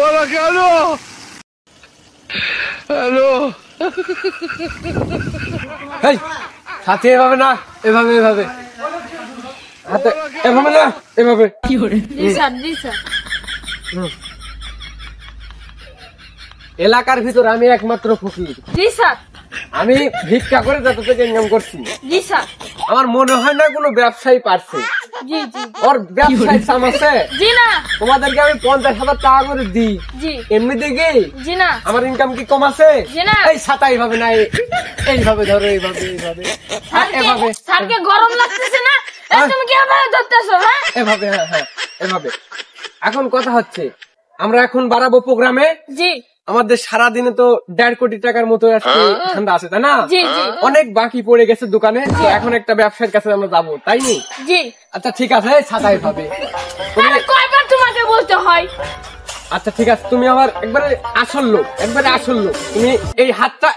ওরা কেন? হ্যালো, সাথে এভাবে না, এভাবে এভাবে হাতে, এভাবে না, এভাবে। কি করে? জি স্যার, জি স্যার। এলাকার ভিতর আমি একমাত্র ফকির। জি স্যার। আমি ভিক্ষা করে যত থেকে ইনকাম করছি। জি স্যার। আমার মনে হয় না কোনো ব্যবসায়ী পারছে। জি জি। ওর ব্যবসায়ী সাম আছে? জি না। তোমাদেরকে আমি 50,000 টাকা করে দিই। জি। এমনি দেখি জি না। আমার ইনকাম কি কম আছে? জি না। এই ছাতা এইভাবে না, এইভাবে ধরো, এইভাবে এইভাবে এভাবে। স্যারকে গরম লাগতেছে না? তুমি কিভাবে ধরতেছো? হ্যাঁ এভাবে, হ্যাঁ হ্যাঁ এভাবে। এখন কথা হচ্ছে, আমরা এখন বাড়াবো প্রোগ্রামে। জি। আমাদের সারাদিনে তো 1.5 কোটি টাকার মতো আজকে ঠান্ডা আছে, তাই না? জি জি। অনেক বাকি পড়ে গেছে দোকানে, তো এখন একটা ব্যবসায়ীর কাছে আমরা যাবো, তাই নি? জি। আচ্ছা ঠিক আছে, ছাতা এইভাবে। আরে কয়বার তোমাকে বলতে হয়? আচ্ছা ঠিক আছে, তুমি আমার একবারে আসল লোক, একবারে আসল লোক। তুমি এই হাতটা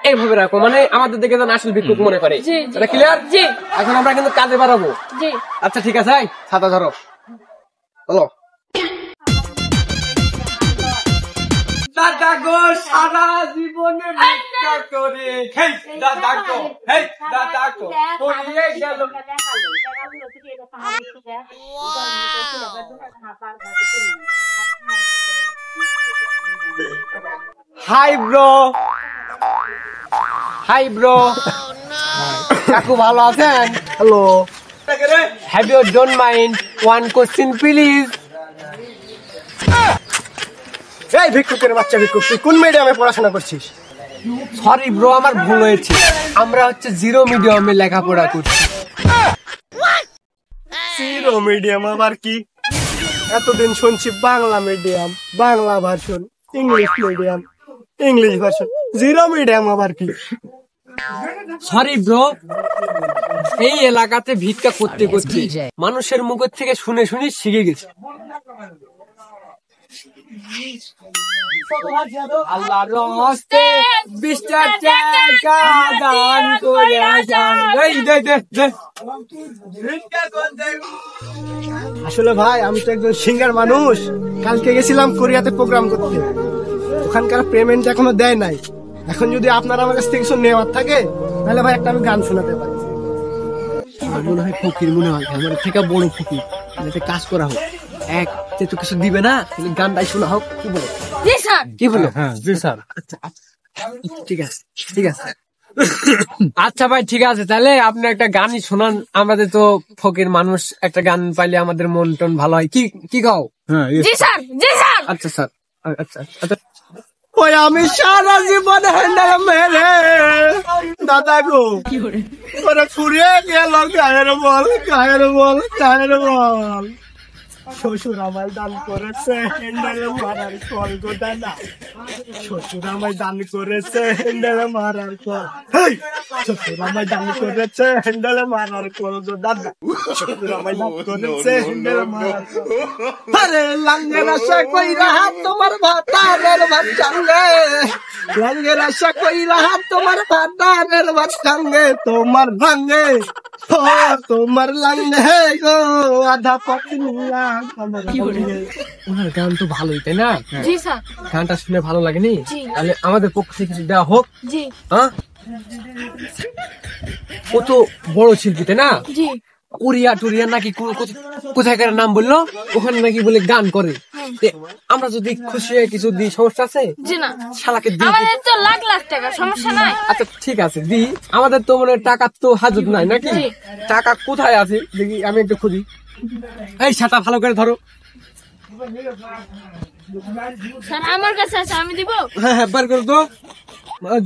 এইভাবে রাখো, মানে আমাদের দেখে যেন আসল ভিক্ষুক মনে করে। জি, জি। এটা ক্লিয়ার? জি। এখন আমরা কিন্তু কাজে বাড়াবো। জি। আচ্ছা ঠিক আছে, এই ছাতা ধরো, চলো। দাদা গো সারা জীবনে ভিক্ষা করে, হেই দাদা গো, হেই দাদা গো, পড়িয়ে গেল। হাই ব্রো, হাই ব্রো, কাকু ভালো আছেন? Hello, have you don't mind one question please? এই ভিক্ষুকের বাচ্চা ভিক্ষুক, তুই কোন মিডিয়ামে পড়াশোনা করছিস? সরি ব্রো, আমার ভুল হয়েছে। আমরা হচ্ছে জিরো মিডিয়ামে লেখাপড়া করছি। জিরো মিডিয়াম আবার কি? এতদিন শুনছি Bangla medium, Bangla version, English medium, English version, zero medium আবার কি? সরি ব্রো, এই এলাকাতে ভিক্ষা করতে করতে মানুষের মুখের থেকে শুনে শুনে শিখে গেছে। আল্লাহর রহমতে 20টা টাকা দান করে যান। এই দে দে দে। আসলে ভাই, আমি তো একজন সিঙ্গার মানুষ। কালকে গেছিলাম কোরিয়াতে প্রোগ্রাম করতে, ওখানকার পেমেন্ট এখনো দেয় নাই। এখন যদি আপনারা আমার কাছ থেকে কিছু নেওয়ার থাকে, তাহলে ভাই একটা আমি গান শোনাতে পারি। আমার মনে হয় ফকির মনে হয়, আমার থেকে বড় ফকির। একটা কাজ করা হোক, এক তো কিছু দিবে না, গানটাই শোনা হোক, কি বলো? জি স্যার। কি বলো? হ্যাঁ জি স্যার। ঠিক আছে, ঠিক আছে। আচ্ছা ভাই ঠিক আছে, তাহলে আপনি একটা গানই শোনান। আমাদের তো ফকির মানুষ, একটা গান পাইলে আমাদের মন টন ভালো হয়। কি কি গাও? হ্যাঁ জি স্যার, জি স্যার। আচ্ছা স্যার, আচ্ছা আচ্ছা। ওই আমি সারা জীবন হ্যান্ডেল মেরে দাদা গো, কি করে? ওরা ফুরিয়ে গেল গায়ের বল, গায়ের বল, গায়ের বল। শ্বশুর আমায় দান করেছে হ্যান্ডেল মারার কল গো দাদা, শ্বশুর আমায় দান করেছে হ্যান্ডেল মারার কল। হেই, শ্বশুর আমায় দান করেছে হ্যান্ডেল মারার কল গো দাদা, শ্বশুর আমায় দান করেছে হ্যান্ডেল মারার কল। আরে লাঙ্গের আশা কইরা হাত তোমার ভাতারের বাচ্চাঙ্গে, লাঙ্গের আশা কইরা হাত তোমার ভাতারের বাচ্চাঙ্গে, তোমার ভাঙ্গে ও তোমার লাঙ্গে গো আধা পত্নিয়া। ওনার গান তো ভালোই, তাই না? জি স্যার। গানটা শুনে ভালো লাগেনি? জি। তাহলে আমাদের পক্ষ থেকে কিছু দেওয়া হোক। জি। হ্যাঁ, ও তো বড় শিল্পী, তাই না? জি। কোরিয়া টুরিয়া নাকি কোথায়কার নাম বললো, ওখানে নাকি বলে গান করে। আমরা যদি খুশি হয়ে কিছু দিই, সমস্যা আছে? জি না। শালাকে দিই। আমাদের তো লাখ লাখ টাকা, সমস্যা নাই। আচ্ছা ঠিক আছে, দিই। আমাদের তো মনে হয় টাকা তো হাজত নাই নাকি? জি। টাকা কোথায় আছে দেখি, আমি একটু খুঁজি। এই ছাতা ভালো করে ধরো। স্যার আমার কাছে আছে, আমি দিব। হ্যাঁ হ্যাঁ, বার করে তো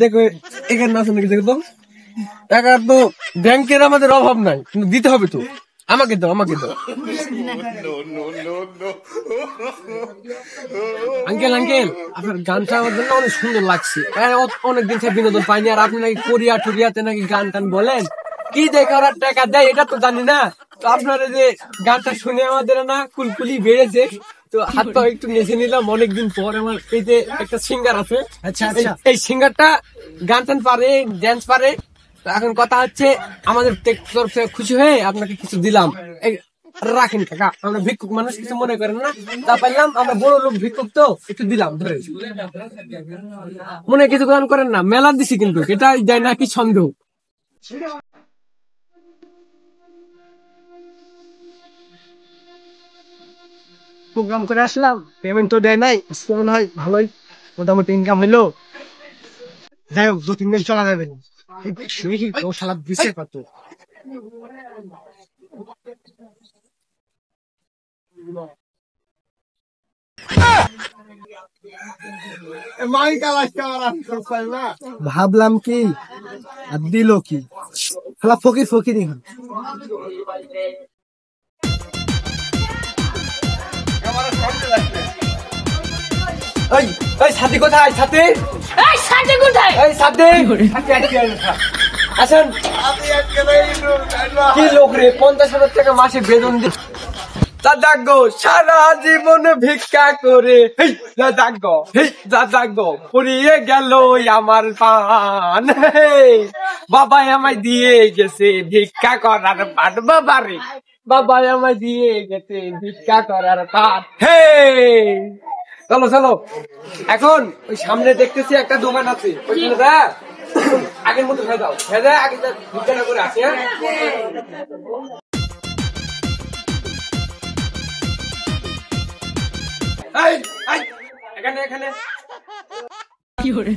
দেখো, এখানে না আছে নাকি দেখো তো। টাকা তো ব্যাংকের আমাদের অভাব নাই, কিন্তু দিতে হবে তো। আমাকে দাও, আমাকে দাও। আঙ্কেল আঙ্কেল, আপনার গানটা আমার জন্য অনেক সুন্দর লাগছে। অনেকদিন থেকে বিনোদন পাইনি, আর আপনি নাকি কোরিয়া টুরিয়াতে নাকি গান টান বলেন। কি দেখে ওরা টাকা দেয় এটা তো জানি না। তো আপনারা যে গানটা শুনে আমাদের না কুলকুলি বেড়েছে, তো হাত পা একটু নেচে নিলাম অনেকদিন পর। আমার এই যে একটা সিঙ্গার আছে, আচ্ছা আচ্ছা, এই সিঙ্গারটা গান টান পারে, ড্যান্স পারে, তো এখন কথা হচ্ছে আমাদের তরফ থেকে খুশি হয়ে আপনাকে কিছু দিলাম, রাখেন কাকা, আমরা ভিক্ষুক মানুষ, কিছু মনে করেন না, তা পারলাম, আমরা বড় লোক ভিক্ষুক তো একটু দিলাম, ধরে মনে কিছু গ্রহণ করেন না, মেলা দিছি কিন্তু এটা দেয় নাকি সন্দেহ। প্রোগ্রাম করে আসলাম, পেমেন্ট তো দেয় নাই, মনে হয় ভালোই মোটামুটি ইনকাম হইলো। যাই হোক 2-3 দিন চলা যাবে না, ও শালা দিছে কত। ভাবলাম কি আর দিল কি, শালা ফকির ফকির। এই সাথী কোথায়? সাথী, এই সাথে কোথায়? এই সাথী, আসেন। কি লোক রে, 50,000 টাকা মাসে বেতন দি, দাদাগো সারা জীবন ভিক্ষা করে, দাদাগো দাদাগো ফুরিয়ে গেল আমার পান, বাবা আমায় দিয়ে গেছে ভিক্ষা করার পাট, বাবারে বাবা আমায় দিয়ে গেছে ভিক্ষা করার পাট। হে চলো চলো, এখন ওই সামনে দেখতেছি একটা দোকান আছে, ওইখানে যা আগের মতো খেয়ে দাও, খেয়ে দেয় আগে ভিক্ষা করে আসে। এখানে এখানে কি করে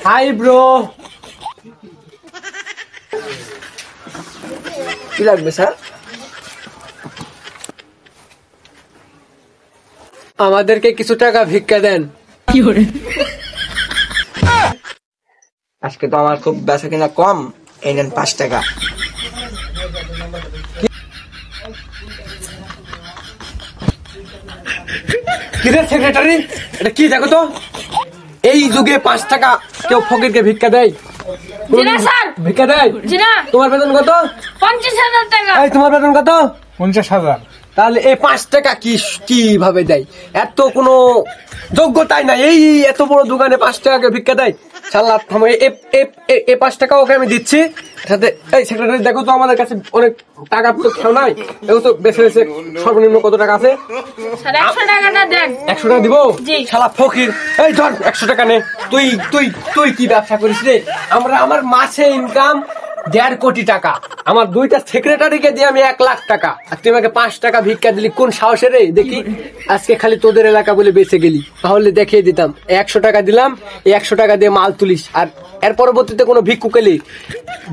হাই ব্রো, কি লাগবে স্যার? আমাদেরকে কিছু টাকা ভিক্ষা দেন। কি করে আজকে তো আমার খুব বেচা কিনা কম, এই নেন 5 টাকা। কিরে সেক্রেটারি, এটা কি দেখো তো, এই যুগে 5 টাকা কেউ ফকিরকে ভিক্ষা দেয়? জিনা স্যার, ভিক্ষা দেয়? জিনা তোমার বেতন কত? 50,000 টাকা। এই তোমার বেতন কত? 50,000। তাহলে এই 5 টাকা কিভাবে দেয়? এত কোনো যোগ্যতাই নাই, এই এত বড় দোকানে 5 টাকাকে ভিক্ষা দেয়? শালা থামো, এই 5 টাকা ওকে আমি দিচ্ছি সাথে। এই সেক্রেটারি দেখো তো, আমাদের কাছে অনেক টাকা তো খেয়াল নাই, এগুলো তো বেছে বেছে সর্বনিম্ন কত টাকা আছে? স্যার 100 টাকাটা দেন। 100 টাকা দিব? জি। শালা ফকির, এই ধর 100 টাকা নে। তুই তুই তুই কি ব্যবসা করিস রে? আমার মাসে ইনকাম 1.5 কোটি টাকা, আমার 2টা সেক্রেটারিকে দিয়ে আমি 1 লাখ টাকা, আর তুই আমাকে 5 টাকা ভিক্ষা দিলি, কোন সাহসে রে? দেখি আজকে খালি তোদের এলাকা বলে বেঁচে গেলি, তাহলে দেখিয়ে দিতাম। 100 টাকা দিলাম, এই 100 টাকা দিয়ে মাল তুলিস, আর এর পরবর্তীতে কোনো ভিক্ষুক এলি,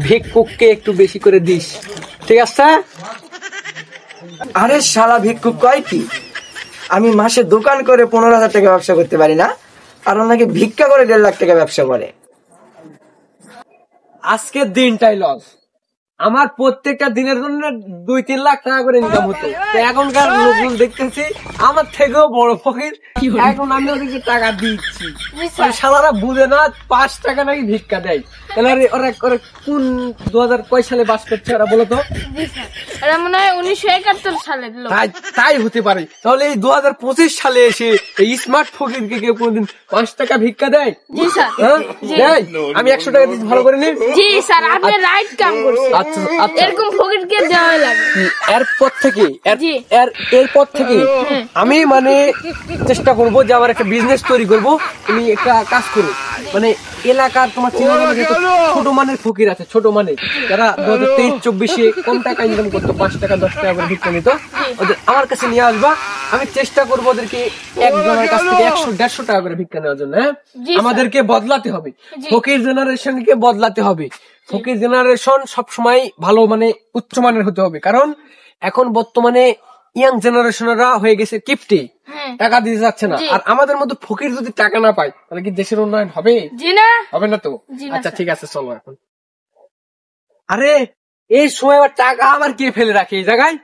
ভিক্ষুককে একটু বেশি করে দিস, ঠিক আছে? আরে শালা ভিক্ষুক কয় কি, আমি মাসে দোকান করে 15,000 টাকা ব্যবসা করতে পারি না, আর ওনাকে ভিক্ষা করে 1.5 লাখ টাকা ব্যবসা করে। আজকের দিনটাই লস, আমার প্রত্যেকটা দিনের জন্য 2-3 লাখ টাকা করে ইনকাম হতো, তো এখনকার লোকজন দেখতেছি আমার থেকেও বড় ফকির, এখন আমি ওদেরকে টাকা দিচ্ছি, সালারা বুঝে না 5 টাকা নাকি ভিক্ষা দেয়। তাহলে ওরা কোন 2000 কয় সালে বাস করছে ওরা বলো তো? এটা মনে হয় 1971 সালের লোক। তাই হতে পারে। তাহলে এই 2025 সালে এসে এই স্মার্ট ফকিরকে কেউ কোনদিন 5 টাকা ভিক্ষা দেয়? জি স্যার, দেয়? আমি 100 টাকা দিচ্ছি, ভালো করে নিন। জি স্যার, আপনি রাইট কাম করছেন। আচ্ছা আচ্ছা, এরকম ফকিরকে দেওয়া লাগে। এরপর থেকে জি। এরপর থেকে আমি মানে চেষ্টা করব যে আমার একটা বিজনেস তৈরি করব। তুমি একটা কাজ করো, মানে এলাকার তোমার চিনা ছোট মানের ফকির আছে, ছোট মানের, যারা 2023-24 কম টাকা ইনকাম করতো, 5 টাকা 10 টাকা করে ভিক্ষা নিত, ওদের আমার কাছে নিয়ে আসবা। আমি চেষ্টা করবো ওদেরকে একজনের কাছ থেকে 100-150 টাকা করে ভিক্ষা নেওয়ার জন্য। হ্যাঁ, আমাদেরকে বদলাতে হবে, ফকির জেনারেশনকে বদলাতে হবে। ফকির জেনারেশন সবসময় ভালো, মানে উচ্চমানের হতে হবে, কারণ এখন বর্তমানে ইয়াং জেনারেশনরা হয়ে গেছে কিপটে, টাকা দিতে যাচ্ছে না। আর আমাদের মতো ফকির যদি টাকা না পায়, তাহলে কি দেশের উন্নয়ন হবে? জি না, হবে না তো। আচ্ছা ঠিক আছে, চলো এখন। আরে এই সময় আবার টাকা আবার কে ফেলে রাখে এই জায়গায়?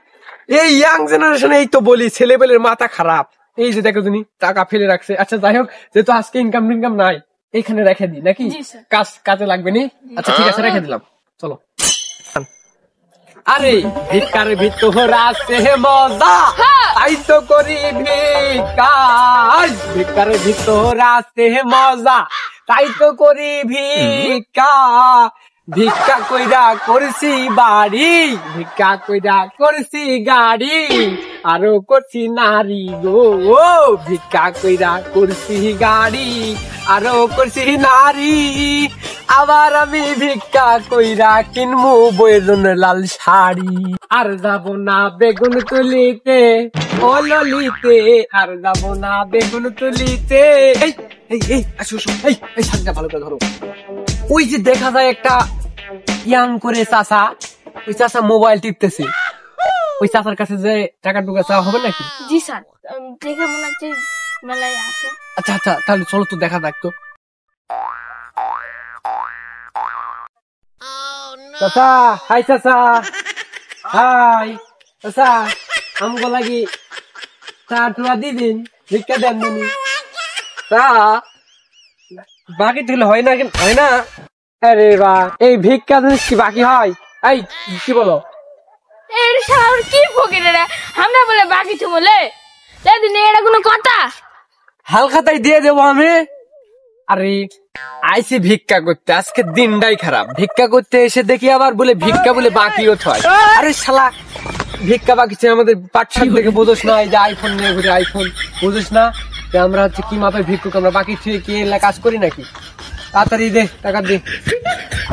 এই ইয়াং জেনারেশন, এই তো বলি ছেলেপেলের মাথা খারাপ, এই যে দেখো তুমি টাকা ফেলে রাখছে। আচ্ছা যাই হোক, যেহেতু আজকে ইনকাম নাই, এইখানে রেখে দিই নাকি? কাজে লাগবে নি? আচ্ছা ঠিক আছে, রেখে দিলাম, চলো। আরে ভিক্ষার ভিতর আছে মজা, তাই তো করি ভিক্ষা ভিক্ষার ভিতর আছে মজা তাই তো করি ভিক্ষা ভিক্ষা কইরা করছি বাড়ি ভিক্ষা কইরা করছি গাড়ি আরো করছি নারী গো ভিক্ষা কইরা করছি গাড়ি আরো করছি নারী আবার আমি ভিক্ষা কইরা কিনবো বইয়ের জন্য লাল শাড়ি আর যাব না বেগুন তুলিতে ও ললিতে আর যাব না বেগুন তুলিতে এই এই এই আসো আসো এই শাড়িটা ভালো করে ধরো ওই যে দেখা যায় একটা ইয়াং করে চাচা ওই চাচা মোবাইল টিপতেছে ওই চাচার কাছে যে টাকা টুকা চাওয়া হবে নাকি? জি স্যার, দেখে মনে হচ্ছে মেলায় আছে। আচ্ছা আচ্ছা তাহলে চলো তো দেখা যাক তো। চাচা হাই চাচা হাই চাচা আমগো লাগি চা টুয়া দিদিন ভিক্ষা দেন দিনি চা বাকি দিলে হয় না হয় না? আরে বা এই ভিক্ষা জিনিস কি বাকি হয়? এই কি বলো এর শাওর কি ফকিরে রে, আমরা বলে বাকি চুমলে দিন এটা কোনো কথা? হালখাতাই দিয়ে দেবো আমি। আরে আইসি ভিক্ষা করতে, আজকে দিনটাই খারাপ। ভিক্ষা করতে এসে দেখি আবার বলে ভিক্ষা বলে বাকিও হয়। আরে শালা ভিক্ষা বাকি আমাদের পাঠশালা থেকে বোঝোস না, এই যে আইফোন নিয়ে ঘুরে আইফোন বোঝোস না যে আমরা হচ্ছে কি মাপে ভিক্ষুক, আমরা বাকি ছুঁয়ে কি এলা কাজ করি নাকি? তাড়াতাড়ি দে টাকা দে।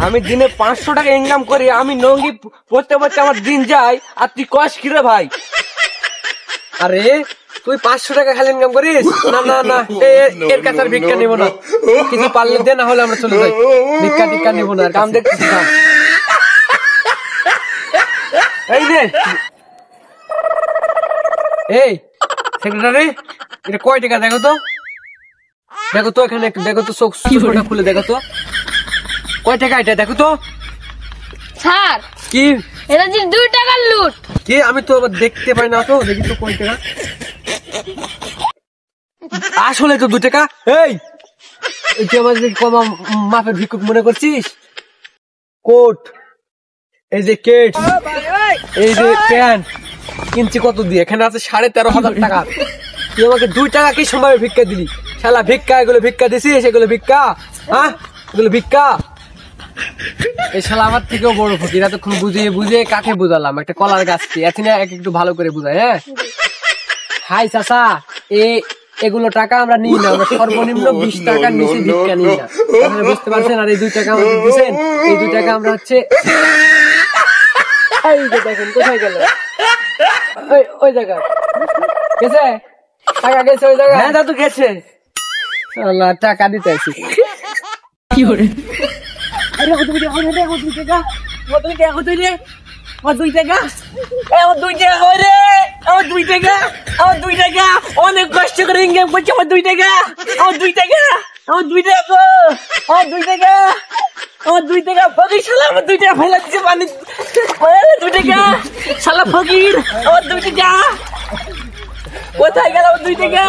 আমি দিনে 500 টাকা ইনকাম করি, আমি নঙ্গি পড়তে পড়তে আমার দিন যায়, আর তুই কস কি রে ভাই? আরে তুই 500 টাকা খালি ইনকাম করিস? না না না, এর কাছে আর ভিক্ষা নিব না, কিছু পারলে দে, না হলে আমরা চলে যাই। ভিক্ষা টিক্ষা নিব না, কাম দেখতেছি কাম। এই নে এই সেক্রেটারি, এটা কয় টাকা দেখো তো, দেখো তো এখানে দেখো তো, চোখটা খুলে দেখো তো কয় টাকা এটা দেখো তো। স্যার কি এটা যে 2 টাকার লুট। কি আমি তো আবার দেখতে পাই না, তো দেখি তো কয় টাকা। আসলে তো 2 টাকা। এই তুই আমাদের কমা মাপের ভিক্ষুক মনে করছিস? কোট, এই যে কেট, এই যে প্যান্ট কিনছি কত দিয়ে, এখানে আছে 13,500 টাকা। তুই আমাকে 2 টাকা কি সময় ভিক্ষা দিলি? শালা ভিক্ষা, এগুলো ভিক্ষা দিছিস? এগুলো ভিক্ষা? হ্যাঁ এগুলো ভিক্ষা? এই শালা আমার থেকেও বড় ফকির, এতক্ষণ বুঝিয়ে বুঝিয়ে কাকে বুঝালাম? একটা কলার গাছকে এখানে একটু ভালো করে বুঝায়। হ্যাঁ হাই চাচা, এগুলো টাকা আমরা নিই না, আমরা সর্বনিম্ন 20 টাকার নিচে ভিক্ষা নিই না, আপনারা বুঝতে পারছেন? আর এই 2 টাকা আমাদের দিচ্ছেন, এই 2 টাকা আমরা হচ্ছে এই যে দেখেন কোথায় গেল, ওই জায়গা গেছে টাকা, গেছে ওই জায়গা। হ্যাঁ দাদু গেছে, টাকা দিতে আসি। কি করে অনেক কষ্ট করে ইনকাম করছি, আমার 2 টাকা, আমার 2 টাকা, আমার 2 টাকা, আমার 2 টাকা, আমার 2 টাকা। ফকির শালা আমার 2 টাকা ফেলা দিচ্ছে পানি, 2 টাকা শালা ফকির, আমার 2 টাকা কোথায় গেল? আমার 2 টাকা।